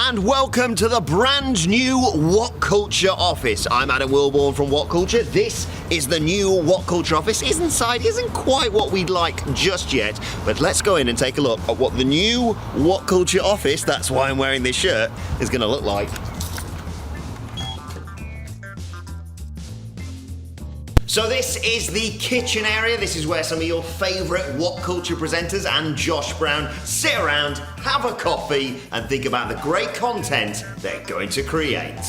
and welcome to the brand new WhatCulture office. I'm Adam Wilborn from WhatCulture. This is the new WhatCulture office. Inside isn't quite what we'd like just yet, but let's go in and take a look at what the new WhatCulture office, that's why I'm wearing this shirt, is going to look like. So this is the kitchen area. This is where some of your favourite WhatCulture presenters and Josh Brown sit around, have a coffee, and think about the great content they're going to create.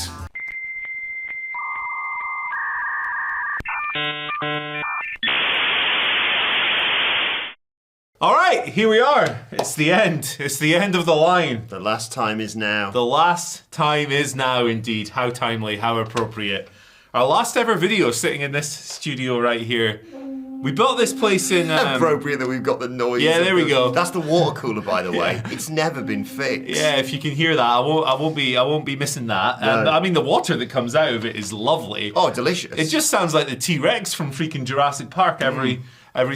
All right, here we are. It's the end. It's the end of the line. The last time is now. The last time is now, indeed. How timely, how appropriate. Our last ever video sitting in this studio right here. We built this place in... appropriate that we've got the noise. Yeah, there we go. That's the water cooler, by the way. It's never been fixed. Yeah, if you can hear that, I won't be missing that. No. I mean, the water that comes out of it is lovely. Oh, delicious. It just sounds like the T-Rex from freaking Jurassic Park every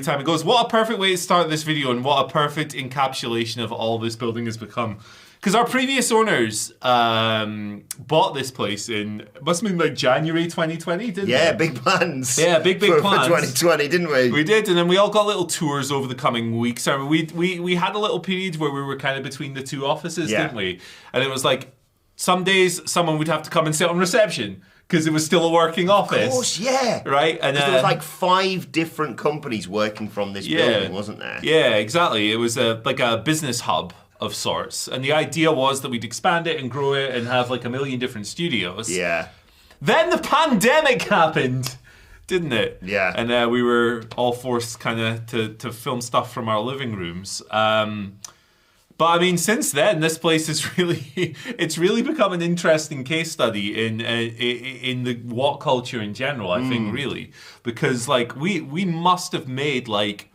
time it goes. What a perfect way to start this video, and what a perfect encapsulation of all this building has become. Because our previous owners bought this place in, must have been like January 2020, didn't they? Yeah, big plans. Yeah, big plans. For 2020, didn't we? We did, and then we all got little tours over the coming weeks. I mean, we had a little period where we were kind of between the two offices, didn't we? And it was like, some days someone would have to come and sit on reception, because it was still a working office. Of course, yeah. Right? And there was like 5 different companies working from this building, wasn't there? Yeah, exactly. It was like a business hub of sorts. And the idea was that we'd expand it and grow it and have like a million different studios. Yeah. Then the pandemic happened, didn't it? Yeah. And we were all forced kind of to film stuff from our living rooms. But I mean, since then, this place is it's really become an interesting case study in the WhatCulture in general, I think, really. Because like we must have made like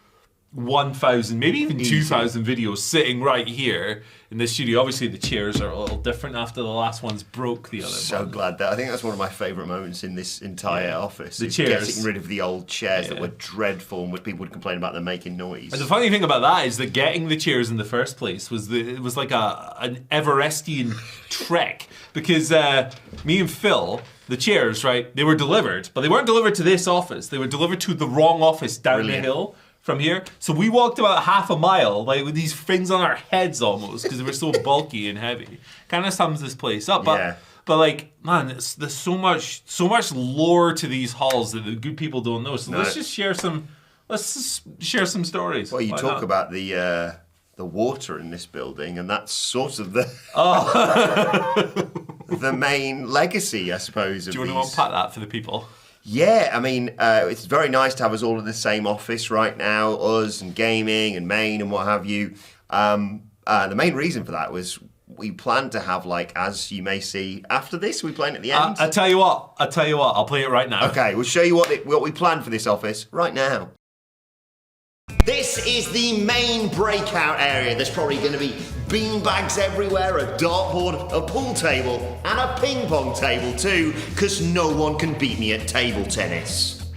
1,000, maybe even 2,000 videos sitting right here in the studio. Obviously, the chairs are a little different after the last ones broke the other one. So glad that. I think that's one of my favourite moments in this entire office. The chairs. Getting rid of the old chairs that were dreadful and people would complain about them making noise. And the funny thing about that is that getting the chairs in the first place was it was like an Everestian trek, because me and Phil, the chairs, right, they were delivered, but they weren't delivered to this office. They were delivered to the wrong office down the hill from here. So we walked about half a mile, like with these things on our heads almost, because they were so bulky and heavy. Kind of sums this place up. But like, man, there's so much lore to these halls that the good people don't know. So let's just share some stories. Well, you talk about the water in this building, and that's sort of the the main legacy, I suppose. Do you want to unpack that for the people? Yeah, I mean, it's very nice to have us all in the same office right now, us and gaming and main and what have you. The main reason for that was we planned to have, like, as you may see after this, we playing at the end. I'll tell you what, I'll play it right now. Okay, we'll show you what we planned for this office right now. This is the main breakout area. There's probably going to be beanbags everywhere, a dartboard, a pool table, and a ping pong table too, because no one can beat me at table tennis.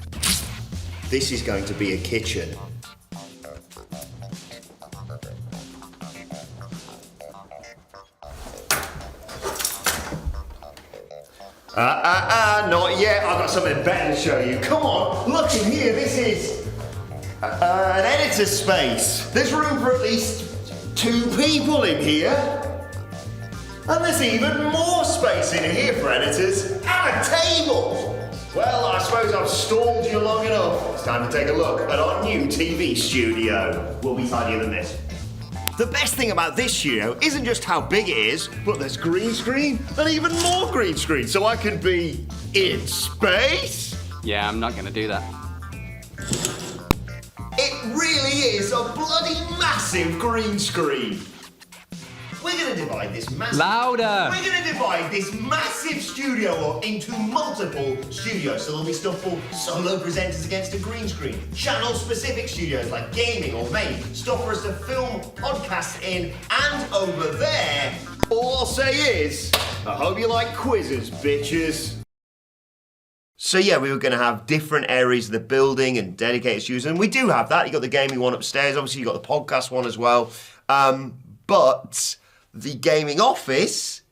This is going to be a kitchen. Not yet. I've got something better to show you. Come on, look in here. This is an editor's space. There's room for at least 2 people in here. And there's even more space in here for editors and a table. Well, I suppose I've stalled you long enough. It's time to take a look at our new TV studio. We'll be tidier than this. The best thing about this studio isn't just how big it is, but there's green screen and even more green screen, so I can be in space. Yeah, I'm not gonna do that. It really is a bloody massive green screen. We're gonna divide this massive... Louder! We're gonna divide this massive studio up into multiple studios. So there'll be stuff for solo presenters against a green screen, channel-specific studios like gaming or main, stuff for us to film podcasts in, and over there, all I'll say is, I hope you like quizzes, bitches. So yeah, we were going to have different areas of the building and dedicated studios, and we do have that. You got the gaming one upstairs, obviously you got the podcast one as well. But the gaming office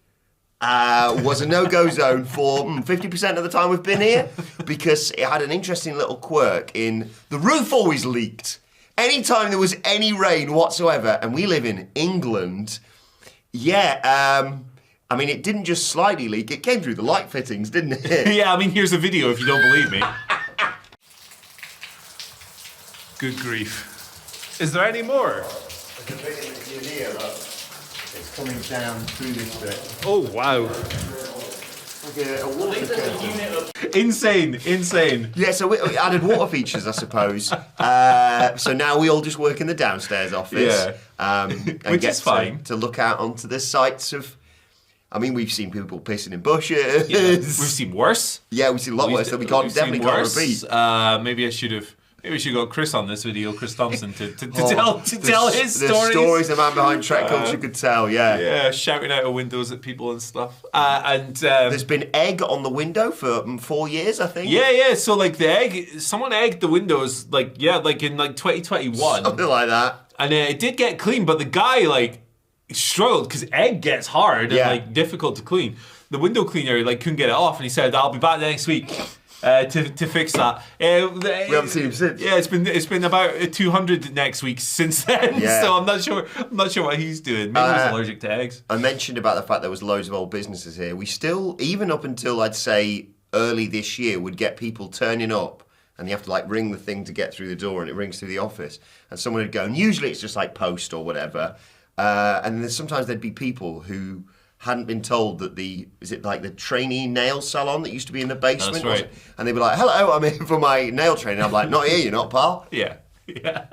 was a no-go zone for 50% of the time we've been here because it had an interesting little quirk in the roof always leaked. Anytime there was any rain whatsoever, and we live in England, I mean, it didn't just slightly leak, it came through the light fittings, didn't it? Yeah, I mean, here's a video if you don't believe me. Good grief. Is there any more? There's a bit in here, look. It's coming down through this bit. Oh, wow. Like a water curtain. Insane. Yeah, so we added water features, I suppose. So now we all just work in the downstairs office. Yeah. And Which get is fine. to look out onto the sites of... I mean, we've seen people pissing in bushes. Yeah. We've seen worse. Yeah, we've seen a lot worse that we definitely can't repeat. Maybe we should got Chris on this video, Chris Thompson, to tell his stories. The stories the man behind Trek Culture could tell, yeah. Yeah, shouting out of windows at people and stuff. There's been egg on the window for 4 years, I think. Yeah. So like someone egged the windows, like in 2021. Something like that. And it did get clean, but the guy struggled because egg gets hard and difficult to clean. The window cleaner couldn't get it off, and he said, "I'll be back next week." To fix that. We haven't seen him since. Yeah, it's been about 200 next week since then. Yeah. So I'm not sure what he's doing. Maybe he's allergic to eggs. I mentioned about the fact there was loads of old businesses here. We still, even up until I'd say early this year, would get people turning up, and you have to ring the thing to get through the door, and it rings through the office, and someone would go, and usually it's just post or whatever, and then sometimes there'd be people who hadn't been told that the trainee nail salon that used to be in the basement? That's right. And they'd be like, "Hello, I'm here for my nail training." I'm like, "Not here, you're not, pal." Yeah.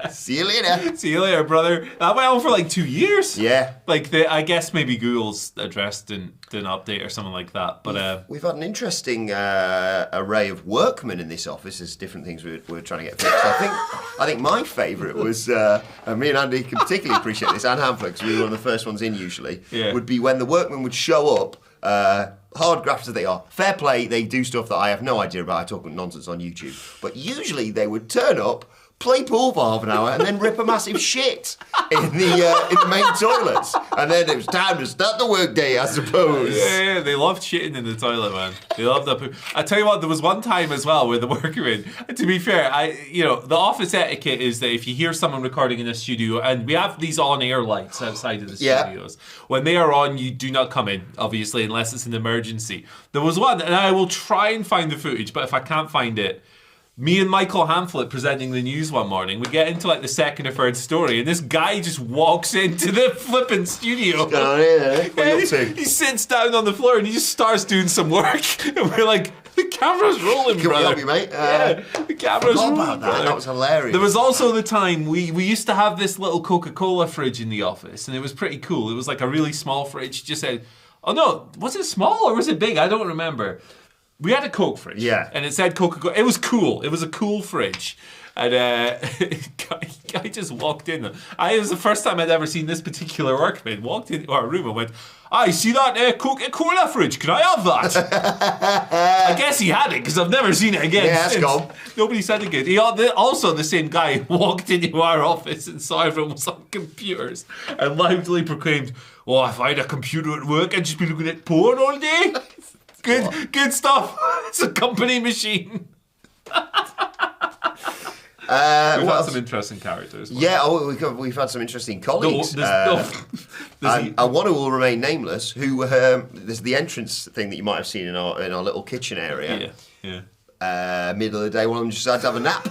See you later. See you later, brother. That went on for 2 years. Yeah. I guess maybe Google's address didn't update or something like that. But we've had an interesting array of workmen in this office. There's different things we're trying to get fixed. I think my favourite was, and me and Andy can particularly appreciate this, and Hamfler, because we were one of the first ones in usually, would be when the workmen would show up, hard grafters as they are, fair play, they do stuff that I have no idea about. I talk nonsense on YouTube. But usually they would turn up, play pool for half an hour, and then rip a massive shit in the main toilets. And then it was time to start the workday, I suppose. Yeah, they loved shitting in the toilet, man. They loved that poo. I tell you what, there was one time as well where the workmen, to be fair, the office etiquette is that if you hear someone recording in a studio, and we have these on-air lights outside of the studios, when they are on, you do not come in, obviously, unless it's an emergency. There was one, and I will try and find the footage, but if I can't find it, me and Michael Hamflet presenting the news one morning, we get into the second or third story, and this guy just walks into the flipping studio. What are you up to? He sits down on the floor and he just starts doing some work. And we're like, the camera's rolling, Can brother. we help you, mate? The camera's rolling. About that. That was hilarious. There was also the time we used to have this little Coca-Cola fridge in the office, and it was pretty cool. It was a really small fridge. Just said, oh no, was it small or was it big? I don't remember. We had a Coke fridge. Yeah. And it said Coca-Cola. It was cool. It was a cool fridge. And guy just walked in. It was the first time I'd ever seen this particular workman walked into our room and went, I see that Coca-Cola fridge. Can I have that? I guess he had it because I've never seen it again. Yeah, it's gone. Nobody said it good. Also, the same guy walked into our office and saw everyone was on computers and loudly proclaimed, "Oh, if I had a computer at work, I'd just be looking at porn all day." Good stuff. It's a company machine. We've had some interesting characters. Yeah, we've had some interesting colleagues. And one who will remain nameless, who there's the entrance thing that you might have seen in our little kitchen area. Yeah. Middle of the day, one of them just had to have a nap.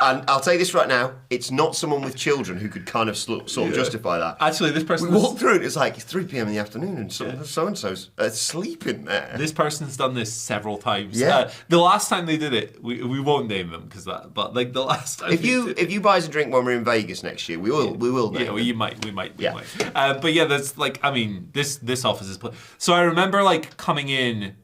And I'll tell you this right now, it's not someone with children who could kind of sort of justify that. Actually, this person... We walked through it, it's it's 3 p.m. in the afternoon and so-and-so's sleeping there. This person's done this several times. Yeah. The last time they did it, we won't name them, but the last time... If you buy us a drink when we're in Vegas next year, we will name them. We might. But yeah, that's this office is... So I remember coming in...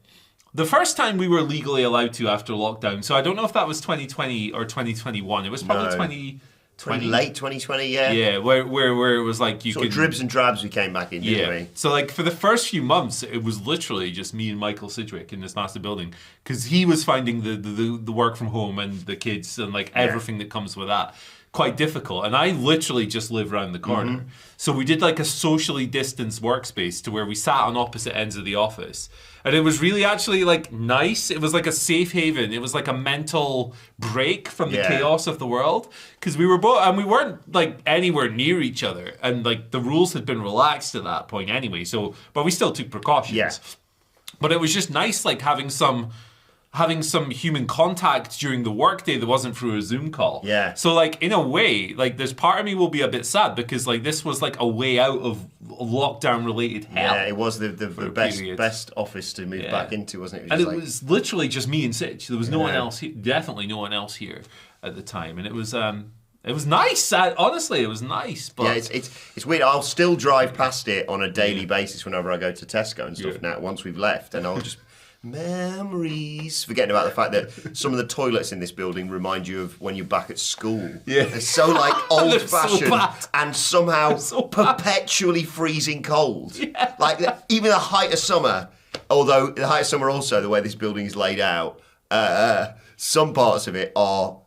The first time we were legally allowed to after lockdown, so I don't know if that was 2020 or 2021. It was probably 2020. Late 2020, yeah. Yeah, where it was you sort of dribs and drabs we came back in, didn't we? So for the first few months, it was literally just me and Michael Sidgwick in this massive building because he was finding the work from home and the kids and everything that comes with that. quite difficult. And I literally just live around the corner. So we did like a socially distanced workspace to where we sat on opposite ends of the office. And it was really actually like nice. It was like a safe haven. It was like a mental break from the chaos of the world. Because we were both, and we weren't like anywhere near each other. And like the rules had been relaxed at that point anyway. So, but we still took precautions. Yeah. But it was just nice like having some human contact during the workday that wasn't through a Zoom call. Yeah. So like in a way, like there's part of me will be a bit sad because like this was like a way out of lockdown related hell. Yeah, it was the best office to move back into, wasn't it? It was literally just me and Sitch. There was no one else here, definitely no one else here at the time. And it was nice. Honestly, it was nice. But yeah, it's weird. I'll still drive past it on a daily basis whenever I go to Tesco and stuff now, once we've left. And I'll just... memories. Forgetting about the fact that some of the toilets in this building remind you of when you're back at school. Yeah. They're so like old-fashioned so and somehow perpetually freezing cold. Yeah. Like even the height of summer, although the height of summer also, the way this building is laid out, some parts of it are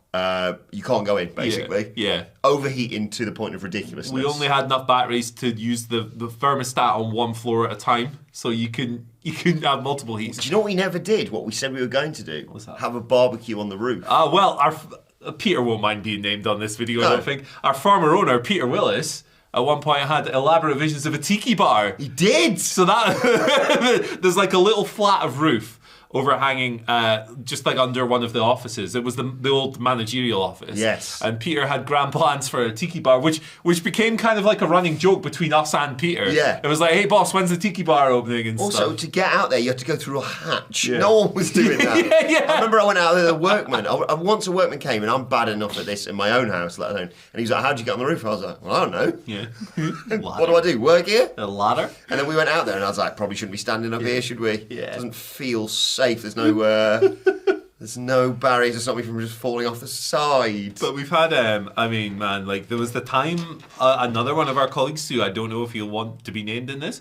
you can't go in, basically. Yeah. Overheating to the point of ridiculousness. We only had enough batteries to use the thermostat on one floor at a time, so you couldn't have multiple heats. Do you know what we never did? What we said we were going to do? What's that? Have a barbecue on the roof. Well, our Peter won't mind being named on this video, I don't think. Our former owner, Peter Willis, at one point had elaborate visions of a tiki bar. He did! So that there's like a little flat of roof overhanging just like under one of the offices. It was the old managerial office. Yes. And Peter had grand plans for a tiki bar, which became kind of like a running joke between us and Peter. Yeah. It was like, hey boss, when's the tiki bar opening and also, stuff. to get out there, you had to go through a hatch. Yeah. No one was doing that. yeah. I remember I went out there, the workman. Once a workman came, and I'm bad enough at this in my own house, let alone. And he was like, how'd you get on the roof? I was like, well, I don't know. Yeah. What do I do? Work here? A ladder? And then we went out there, and I was like, probably shouldn't be standing up here, should we? Yeah. It doesn't feel safe. There's no... there's no barrier to stop me from just falling off the side. But we've had, I mean, man, like there was the time another one of our colleagues, who I don't know if he'll want to be named in this,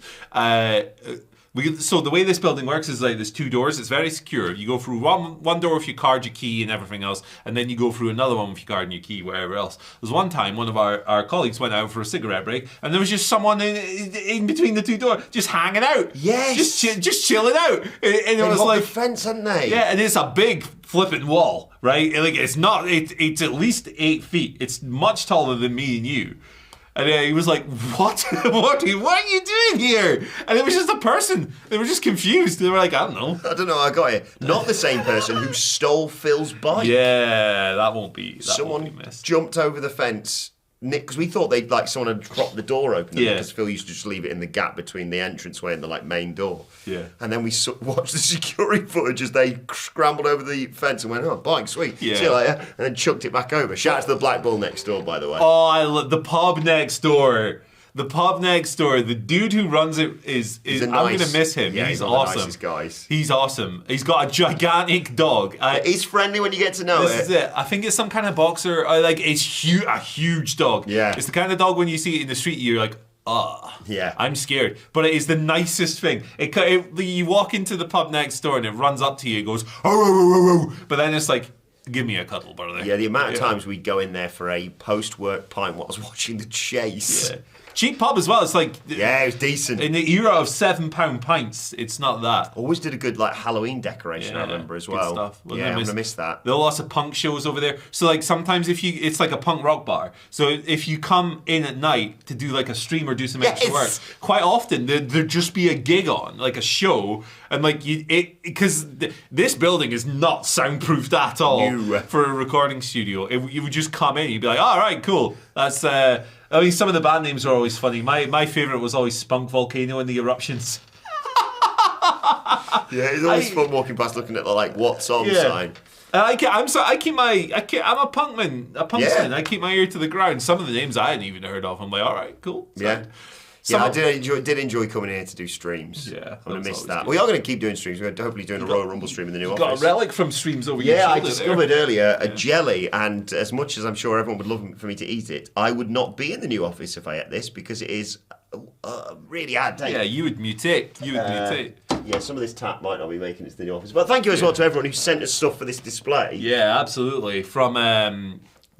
so the way this building works is like there's two doors. It's very secure. You go through one door with your card, your key, and everything else, and then you go through another one with your card and your key, wherever else. There was one time one of our colleagues went out for a cigarette break, and there was just someone in between the two doors, just hanging out. Yes, just chilling out. And it was like the fence, hadn't they? Yeah, and it's a big flipping wall, right? Like it's not. It's at least 8 feet. It's much taller than me and you. And he was like, what? What are you doing here? And it was just a person. They were just confused. They were like, I don't know. I don't know how I got here. Not the same person who stole Phil's bike. Yeah, that won't be Someone missed. jumped over the fence. Nick, because we thought they'd like someone had propped the door open because Phil used to just leave it in the gap between the entranceway and the like main door. Yeah. And then we watched the security footage as they scrambled over the fence and went, "Oh, bike, sweet, Yeah. see you later," and then chucked it back over. Shout out to the Black Bull next door, by the way. Oh, I love the pub next door. The pub next door, the dude who runs it I'm going to miss him. Yeah, he's one of the awesome. nicest guys. He's awesome. He's got a gigantic dog. He's friendly when you get to know This is it. I think it's some kind of boxer. Like it's a huge dog. Yeah. It's the kind of dog when you see it in the street, you're like, yeah, I'm scared. But it is the nicest thing. You walk into the pub next door and it runs up to you and goes, oh, but then it's like, give me a cuddle, brother. Yeah, the amount of times we'd go in there for a post-work pint while I was watching The Chase. Yeah. Cheap pub as well. It's like it was decent. In the era of £7 pints, it's not that. Always did a good like Halloween decoration. I remember as well. Good stuff. Yeah, I'm gonna miss that. There are lots of punk shows over there. So like sometimes it's like a punk rock bar. So if you come in at night to do like a stream or do some extra work, quite often there'd just be a gig on, like a show, and like because this building is not soundproofed at all for a recording studio. You would just come in, you'd be like, all right, cool. That's I mean, some of the band names are always funny. My favourite was always Spunk Volcano and the Eruptions. Yeah, it's always fun walking past looking at the like what's on sign. I'm a punkman, a punksman. I keep my ear to the ground. Some of the names I hadn't even heard of. I'm like, all right, cool. Yeah. I did enjoy coming here to do streams. Yeah, I'm going to miss that. We are going to keep doing streams. We're hopefully doing a Royal Rumble stream in the new office. Got a relic from streams over your shoulder. Yeah, I discovered earlier a jelly, and as much as I'm sure everyone would love for me to eat it, I would not be in the new office if I ate this because it is really hard taste. Yeah, you would mutate. Yeah, some of this tap might not be making it to the new office. But thank you as well to everyone who sent us stuff for this display. Yeah, absolutely. From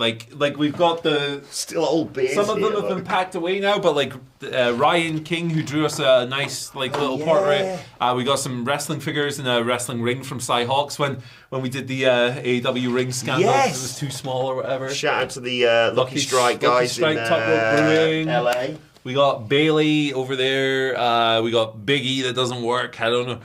Like we've got the Still old beers. some of them have been packed away now, but like Ryan King, who drew us a nice little portrait. We got some wrestling figures and a wrestling ring from Cy Hawks when we did the AEW ring scandal. It was too small or whatever. Shout out to the Lucky Strike guys Lucky Strike, in Top Rope Brewing. LA. We got Bailey over there. We got Big E that doesn't work. I don't know.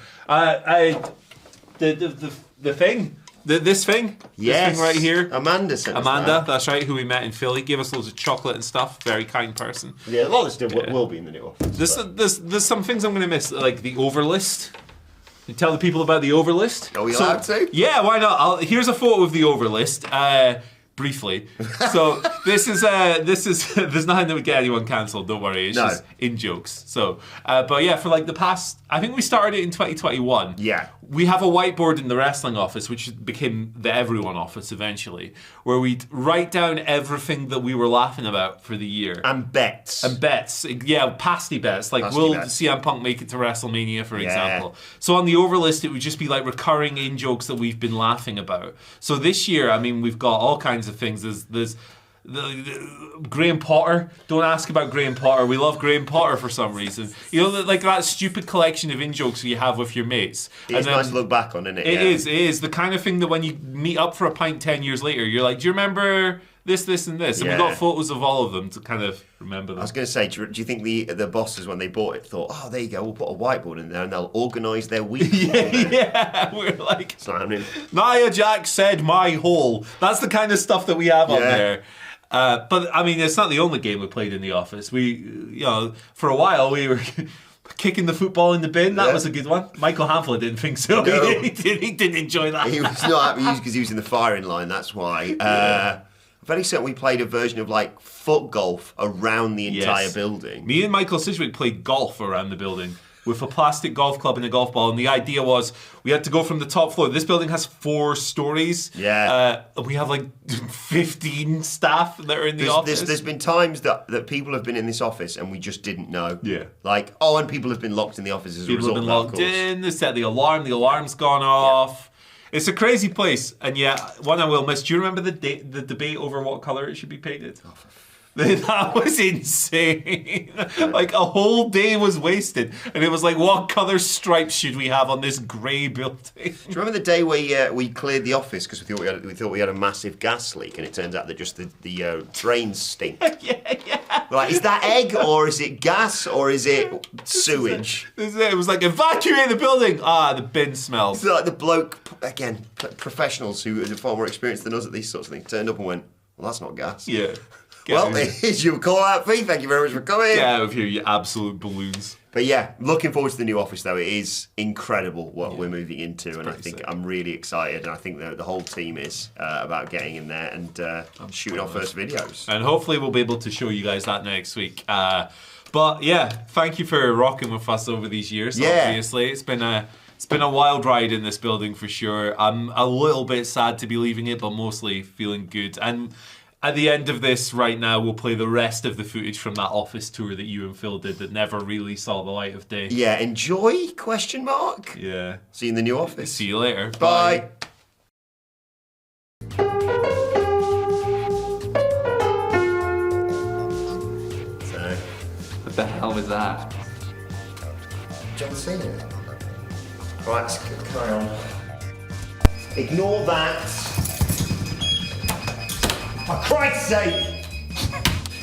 The thing. This thing right here. Amanda sent us that. That's right, who we met in Philly, gave us loads of chocolate and stuff. Very kind person. Yeah, a lot of stuff will be in the new office. There's some things I'm going to miss, like the overlist. You tell the people about the overlist. Are we allowed to? Yeah, why not? Here's a photo of the overlist. Briefly. So this is there's nothing that would get anyone cancelled, don't worry. It's just in jokes. So but yeah, for like the past, I think we started it in 2021. Yeah. We have a whiteboard in the wrestling office, which became the everyone office eventually, where we'd write down everything that we were laughing about for the year. And bets. Yeah, pasty bets. Like, will CM Punk make it to WrestleMania, for example? So on the overlist, it would just be like recurring in-jokes that we've been laughing about. So this year, I mean, we've got all kinds of things. There's Graham Potter. Don't ask about Graham Potter. We love Graham Potter for some reason. You know, like that stupid collection of in-jokes you have with your mates. It's nice to look back on, isn't it? It is. The kind of thing that when you meet up for a pint 10 years later, you're like, do you remember this, and this? And we've got photos of all of them to kind of remember them. I was going to say, do you think the bosses, when they bought it, thought, oh, there you go, we'll put a whiteboard in there and they'll organise their week? Yeah. We're like, it's not happening. Nia Jax said my hole. That's the kind of stuff that we have on there. But I mean, it's not the only game we played in the office. For a while we were kicking the football in the bin. That was a good one. Michael Hamflett didn't think so. No. He didn't enjoy that. He was not happy because he was in the firing line. That's why. Very certain we played a version of like foot golf around the entire building. Me and Michael Sidgwick played golf around the building with a plastic golf club and a golf ball, and the idea was we had to go from the top floor. This building has 4 stories. We have like 15 staff that are in the office. There's been times that people have been in this office and we just didn't know. Yeah. Like, and people have been locked in the office as a result. People have been locked in, they set the alarm's gone off. It's a crazy place, and one I will miss. Do you remember the debate over what colour it should be painted? That was insane. Like a whole day was wasted, and it was like, what colour stripes should we have on this grey building? Do you remember the day we cleared the office because we thought we had a massive gas leak, and it turns out that just the drains stink. Yeah. Like, is that egg or is it gas or is it sewage? It was like, evacuate the building. The bin smells. It's like the bloke, again, professionals who are far more experienced than us at these sorts of things, turned up and went, well, that's not gas. Yeah. Here's your call out fee. Thank you very much for coming. Get out of here, you absolute balloons. But yeah, looking forward to the new office though. It is incredible what we're moving into, and I think I'm really excited, and I think the whole team is about getting in there and shooting our first videos. And hopefully we'll be able to show you guys that next week. But yeah, thank you for rocking with us over these years. Obviously, it's been a wild ride in this building for sure. I'm a little bit sad to be leaving it, but mostly feeling good. And at the end of this right now, we'll play the rest of the footage from that office tour that you and Phil did that never really saw the light of day. Yeah, enjoy, ? Yeah. See you in the new office. See you later. Bye. So, what the hell was that? John Cena. Right, let's carry on. Ignore that. For Christ's sake!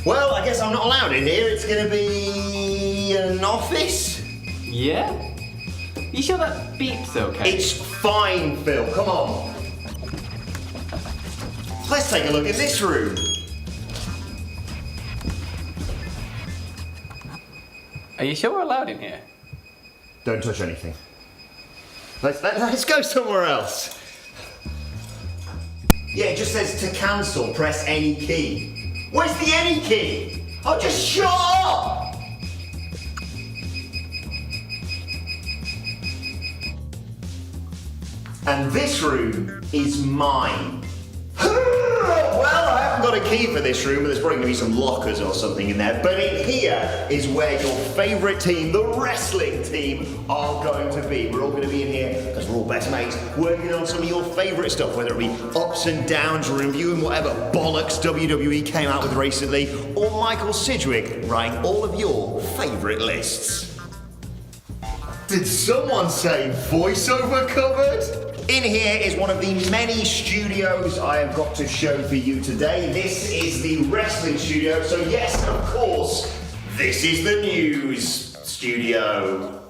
Well, I guess I'm not allowed in here. It's going to be an office. Yeah? You sure that beep's okay? It's fine, Phil. Come on. Let's take a look at this room. Are you sure we're allowed in here? Don't touch anything. Let's go somewhere else. Yeah, it just says to cancel, press any key. Where's the any key? Oh, just shut up! And this room is mine. Well, I have got a key for this room, but there's probably going to be some lockers or something in there. But in here is where your favourite team, the wrestling team, are going to be. We're all going to be in here because we're all best mates, working on some of your favourite stuff, whether it be ups and downs, reviewing whatever bollocks WWE came out with recently, or Michael Sidgwick writing all of your favourite lists. Did someone say voiceover cupboard? In here is one of the many studios I have got to show for you today. This is the wrestling studio, so yes, of course, this is the news studio.